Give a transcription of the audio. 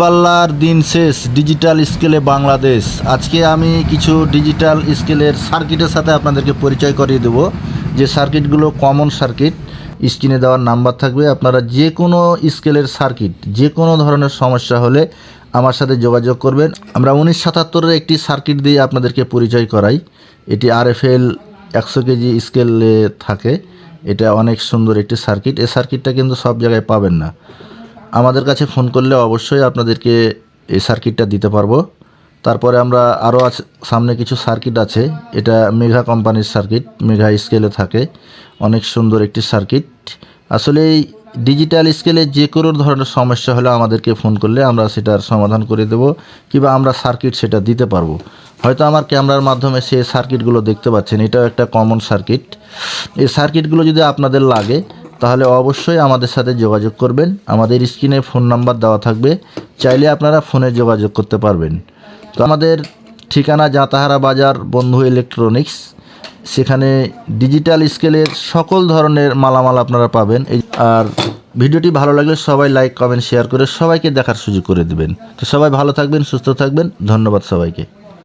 পাল্লার দিন শেষ ডিজিটাল স্কেলে বাংলাদেশ। আজকে আমি কিছু ডিজিটাল স্কেলের সার্কিটের সাথে আপনাদেরকে পরিচয় করিয়ে দেব, যে সার্কিটগুলো কমন সার্কিট। স্ক্রিনে দেওয়ার নাম্বার থাকবে, আপনারা যে কোনো স্কেলের সার্কিট যে কোনো ধরনের সমস্যা হলে আমার সাথে যোগাযোগ করবেন। আমরা 1977-এর একটি সার্কিট দিয়ে আপনাদেরকে পরিচয় করাই। এটি RFL 100 কেজি স্কেলে থাকে। এটা অনেক সুন্দর একটি সার্কিট। এই সার্কিটটা কিন্তু সব জায়গায় পাবেন না। আমাদের কাছে ফোন করলে অবশ্যই আপনাদেরকে এই সার্কিটটা দিতে পারবো। তারপরে আমরা আরও সামনে কিছু সার্কিট আছে। এটা মেঘা কোম্পানির সার্কিট, মেঘা স্কেলে থাকে। অনেক সুন্দর একটি সার্কিট। আসলে এই ডিজিটাল স্কেলে যে কোনো ধরনের সমস্যা হলে আমাদেরকে ফোন করলে আমরা সেটার সমাধান করে দেব, কিংবা আমরা সার্কিট সেটা দিতে পারবো। হয়তো আমার ক্যামেরার মাধ্যমে সে সার্কিটগুলো দেখতে পাচ্ছেন, এটাও একটা কমন সার্কিট। এই সার্কিটগুলো যদি আপনাদের লাগে তাহলে অবশ্যই আমাদের সাথে যোগাযোগ করবেন। আমাদের স্ক্রিনে ফোন নাম্বার দেওয়া থাকবে, চাইলে আপনারা ফোনে যোগাযোগ করতে পারবেন। তো আমাদের ঠিকানা জাতাহারা বাজার বন্ধু ইলেকট্রনিক্স। সেখানে ডিজিটাল স্কেলের সকল ধরনের মালামাল আপনারা পাবেন। আর ভিডিওটি ভালো লাগলে সবাই লাইক কমেন্ট শেয়ার করে সবাইকে দেখার সুযোগ করে দেবেন। তো সবাই ভালো থাকবেন, সুস্থ থাকবেন। ধন্যবাদ সবাইকে।